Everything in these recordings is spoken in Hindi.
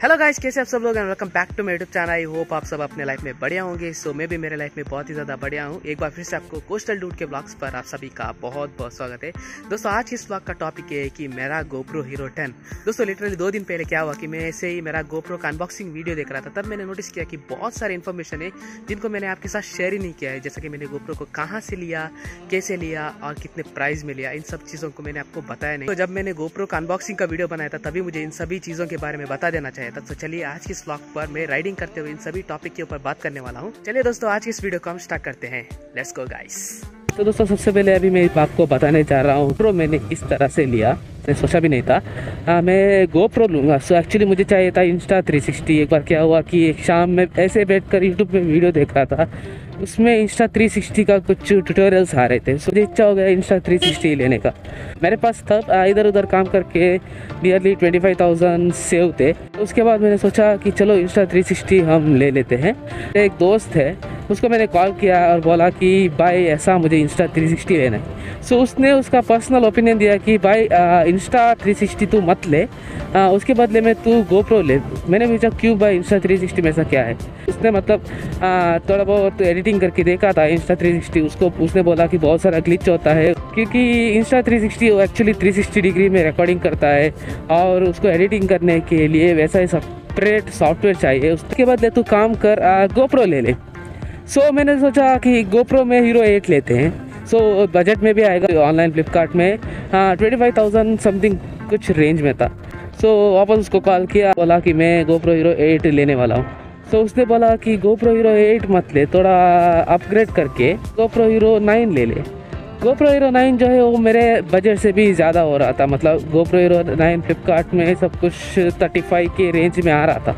हेलो गाइस, कैसे आप सब लोग हैं। Welcome back to my YouTube channel. I hope आप सब अपने लाइफ में बढ़िया होंगे। सो मैं भी मेरे लाइफ में बहुत ही ज़्यादा बढ़िया हूँ। एक बार फिर से आपको कोस्टल डूड के ब्लॉग्स पर आप सभी का बहुत बहुत स्वागत है। दोस्तों आज इस ब्लॉग का टॉपिक है कि मेरा GoPro Hero 10। दोस्तों लिटरली 2 दिन पहले क्या हुआ कि मैं ऐसे ही मेरा GoPro का अनबॉक्सिंग वीडियो देख रहा था, तब मैंने नोटिस किया कि बहुत सारे इन्फॉर्मेशन है जिनको मैंने आपके साथ शेयर ही नहीं किया है। जैसे कि मैंने GoPro को कहाँ से लिया, कैसे लिया और कितने प्राइस में लिया, इन सब चीज़ों को मैंने आपको बताया नहीं। तो जब मैंने GoPro का अनबॉक्सिंग का वीडियो बनाया था तभी मुझे इन सभी चीज़ों के बारे में बता देना चाहिए था। तो चलिए आज इस व्लॉग पर मैं राइडिंग करते हुए इन सभी टॉपिक के ऊपर बात करने वाला हूँ। चलिए दोस्तों आज की इस वीडियो को हम स्टार्ट करते हैं। Let's go guys. तो दोस्तों सबसे पहले अभी मैं आपको बताने चाह रहा हूँ GoPro मैंने इस तरह से लिया, मैंने सोचा भी नहीं था मैं GoPro लूँगा। सो एक्चुअली मुझे चाहिए था Insta360। एक बार क्या हुआ कि एक शाम में ऐसे बैठकर यूट्यूब में वीडियो देख रहा था, उसमें Insta360 का कुछ ट्यूटोरियल्स आ रहे थे। सो मुझे इच्छा हो गया Insta360 लेने का। मेरे पास तब इधर उधर काम करके नियरली 25,000 सेव थे। उसके बाद मैंने सोचा कि चलो Insta360 हम ले लेते हैं। एक दोस्त है, उसको मैंने कॉल किया और बोला कि भाई ऐसा मुझे Insta360 लेना है। सो उसने उसका पर्सनल ओपिनियन दिया कि भाई Insta360 तू मत ले, उसके बदले में तू GoPro ले। मैंने पूछा क्यों भाई, Insta360 में ऐसा क्या है। उसने मतलब थोड़ा बहुत एडिटिंग करके देखा था Insta360। उसने बोला कि बहुत सारा ग्लिच होता है क्योंकि Insta360 एक्चुअली 360 डिग्री में रिकॉर्डिंग करता है और उसको एडिटिंग करने के लिए वैसा ही सेपरेट सॉफ्टवेयर चाहिए। उसके बदले तू काम कर GoPro ले ले। सो मैंने सोचा कि GoPro में Hero 8 लेते हैं। सो बजट में भी आएगा, ऑनलाइन फ्लिपकार्ट में 25,000 समथिंग कुछ रेंज में था। सो वापस उसको कॉल किया, बोला कि मैं GoPro Hero 8 लेने वाला हूँ। सो उसने बोला कि GoPro Hero 8 मत ले, थोड़ा अपग्रेड करके GoPro Hero 9 ले ले। GoPro Hero 9 जो है वो मेरे बजट से भी ज़्यादा हो रहा था। मतलब GoPro Hero 9 फ्लिपकार्ट में सब कुछ 35 के रेंज में आ रहा था,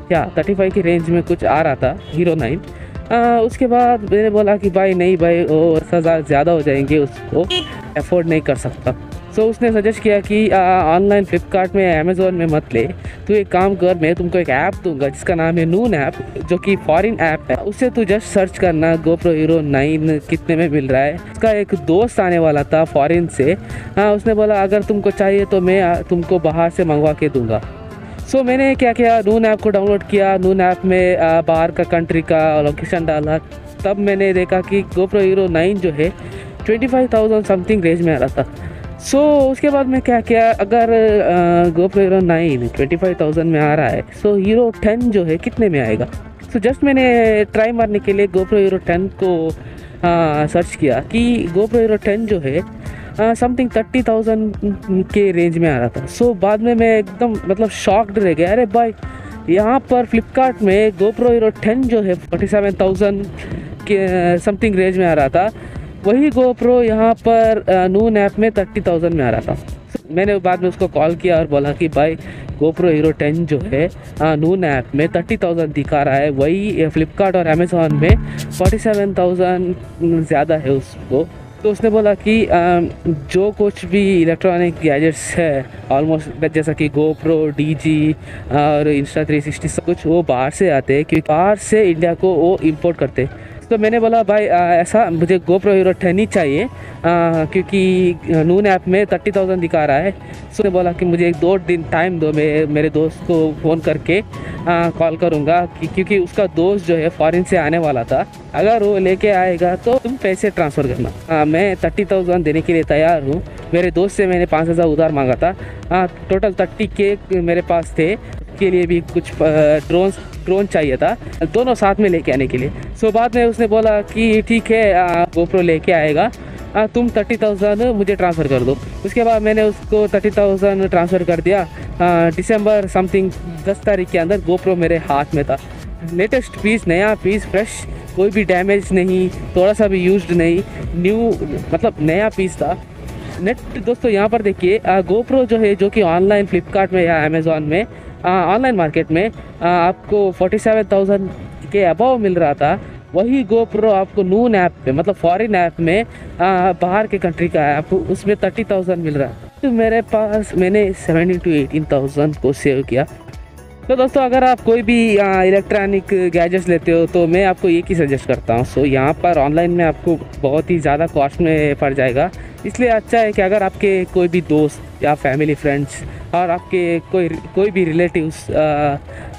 क्या 35 की रेंज में कुछ आ रहा था Hero 9। उसके बाद मैंने बोला कि भाई नहीं भाई, वो 10,000 ज़्यादा हो जाएंगे, उसको अफोर्ड नहीं कर सकता। सो उसने सजेस्ट किया कि ऑनलाइन फ्लिपकार्ट में अमेज़ोन में मत ले, तू एक काम कर, मैं तुमको एक ऐप दूंगा जिसका नाम है नून ऐप, जो कि फॉरेन ऐप है। उससे तू जस्ट सर्च करना GoPro Hero 9 कितने में मिल रहा है। उसका एक दोस्त आने वाला था फॉरेन से, उसने बोला अगर तुमको चाहिए तो मैं तुमको बाहर से मंगवा के दूँगा। सो मैंने क्या किया, नून ऐप को डाउनलोड किया। नून ऐप में बाहर का कंट्री का लोकेशन डाला, तब मैंने देखा कि GoPro Hero 9 जो है 25,000 समथिंग रेंज में आ रहा था। सो उसके बाद मैं क्या किया, अगर GoPro Hero 9 25,000 में आ रहा है, सो Hero 10 जो है कितने में आएगा। सो जस्ट मैंने ट्राई मारने के लिए GoPro Hero 10 को सर्च किया कि GoPro Hero 10 जो है समथिंग 30,000 के रेंज में आ रहा था। सो बाद में मैं एकदम मतलब शॉक्ड रह गया। अरे भाई, यहाँ पर फ्लिपकार्ट में GoPro Hero 10 जो है 47,000 के समथिंग रेंज में आ रहा था, वही GoPro यहाँ पर नून ऐप में 30,000 में आ रहा था। मैंने बाद में उसको कॉल किया और बोला कि भाई GoPro Hero 10 जो है नून ऐप में 30,000 दिखा रहा है, वही फ्लिपकार्ट और अमेज़ॉन में 47,000 ज़्यादा है उसको। तो उसने बोला कि जो कुछ भी इलेक्ट्रॉनिक गैजेट्स है ऑलमोस्ट, जैसा कि GoPro, DG और Insta360 सब कुछ वो बाहर से आते हैं, क्योंकि बाहर से इंडिया को वो इंपोर्ट करते हैं। तो मैंने बोला भाई ऐसा मुझे GoPro Hero 10 ही चाहिए, क्योंकि नून ऐप में 30,000 दिखा रहा है। सो उसने बोला कि मुझे 1-2 दिन टाइम दो, मैं मेरे दोस्त को फ़ोन करके कॉल करूँगा, क्योंकि उसका दोस्त जो है फॉरेन से आने वाला था। अगर वो लेके आएगा तो तुम पैसे ट्रांसफ़र करना। मैं 30,000 देने के लिए तैयार हूँ। मेरे दोस्त से मैंने 5,000 उधार मांगा था। टोटल 30K मेरे पास थे। के लिए भी कुछ ड्रोन चाहिए था, दोनों साथ में लेके आने के लिए। सो बाद में उसने बोला कि ठीक है GoPro लेके आएगा, तुम 30,000 मुझे ट्रांसफ़र कर दो। उसके बाद मैंने उसको 30,000 ट्रांसफ़र कर दिया। दिसंबर समथिंग 10 तारीख के अंदर GoPro मेरे हाथ में था। लेटेस्ट पीस, नया पीस, फ्रेश, कोई भी डैमेज नहीं, थोड़ा सा भी यूज्ड नहीं, न्यू मतलब नया पीस था। नेट दोस्तों यहाँ पर देखिए, GoPro जो है, जो कि ऑनलाइन फ्लिपकार्ट में या अमेज़ॉन में ऑनलाइन मार्केट में आपको 47,000 के अबव मिल रहा था, वही GoPro आपको नून ऐप पे मतलब फॉरेन ऐप में बाहर के कंट्री का ऐप, उसमें 30,000 मिल रहा है। तो मेरे पास मैंने 17,000 to 18,000 को सेव किया। तो दोस्तों अगर आप कोई भी इलेक्ट्रॉनिक गैजेट्स लेते हो तो मैं आपको एक ही सजेस्ट करता हूँ। सो यहाँ पर ऑनलाइन में आपको बहुत ही ज़्यादा कॉस्ट में पड़ जाएगा। इसलिए अच्छा है कि अगर आपके कोई भी दोस्त या फैमिली फ्रेंड्स और आपके कोई भी रिलेटिव्स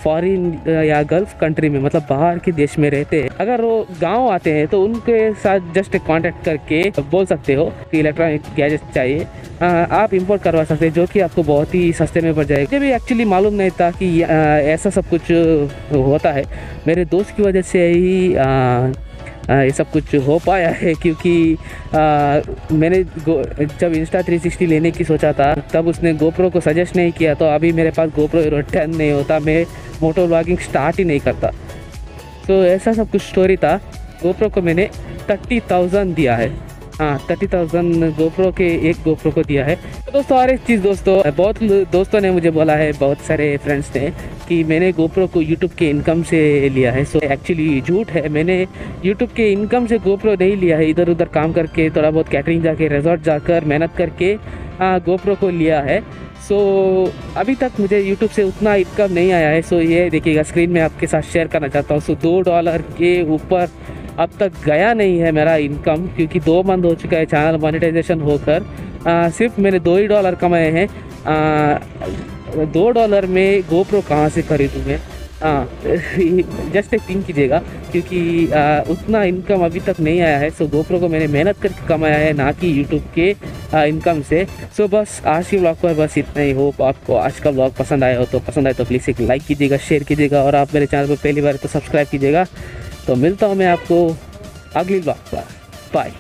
फॉरेन या गल्फ कंट्री में मतलब बाहर के देश में रहते हैं, अगर वो गांव आते हैं तो उनके साथ जस्ट कांटेक्ट करके बोल सकते हो कि इलेक्ट्रॉनिक गैजेट चाहिए, आप इंपोर्ट करवा सकते हैं, जो कि आपको बहुत ही सस्ते में पड़ जाएगा। मुझे भी एक्चुअली मालूम नहीं था कि ऐसा सब कुछ होता है। मेरे दोस्त की वजह से ही ये सब कुछ हो पाया है, क्योंकि मैंने जब इंस्टा 360 लेने की सोचा था तब उसने गोप्रो को सजेस्ट नहीं किया, तो अभी मेरे पास गोप्रो हीरो 10 नहीं होता, मैं मोटो व्लॉगिंग स्टार्ट ही नहीं करता। तो ऐसा सब कुछ स्टोरी था। गोप्रो को मैंने 30,000 दिया है। हाँ, 30,000 गोप्रो के एक गोप्रो को दिया है। तो दोस्तों और एक चीज़ दोस्तों, बहुत दोस्तों ने मुझे बोला है, बहुत सारे फ्रेंड्स ने, कि मैंने गोप्रो को यूट्यूब के इनकम से लिया है। सो एक्चुअली झूठ है, मैंने यूट्यूब के इनकम से गोप्रो नहीं लिया है। इधर उधर काम करके, थोड़ा बहुत कैटरिंग जाके, रिजॉर्ट जाकर मेहनत करके गोप्रो को लिया है। सो अभी तक मुझे यूट्यूब से उतना इनकम नहीं आया है। सो ये देखिएगा, स्क्रीन में आपके साथ शेयर करना चाहता हूँ। सो $2 के ऊपर अब तक गया नहीं है मेरा इनकम, क्योंकि 2 मंथ हो चुका है चैनल मोनेटाइजेशन होकर। सिर्फ मैंने $2 कमाए हैं। $2 में गोप्रो कहाँ से खरीदूँ मैं? जस्ट एक थिंक कीजिएगा, क्योंकि उतना इनकम अभी तक नहीं आया है। सो गोप्रो को मैंने मेहनत करके कमाया है, ना कि यूट्यूब के इनकम से। सो बस आज के ब्लॉग पर बस इतना ही। होप आपको आज का ब्लॉग पसंद आया हो, तो पसंद आए तो प्लीज़ एक लाइक कीजिएगा, शेयर कीजिएगा, और आप मेरे चैनल पर पहली बार तो सब्सक्राइब कीजिएगा। तो मिलता हूँ मैं आपको अगली ब्लॉग पर। बाय।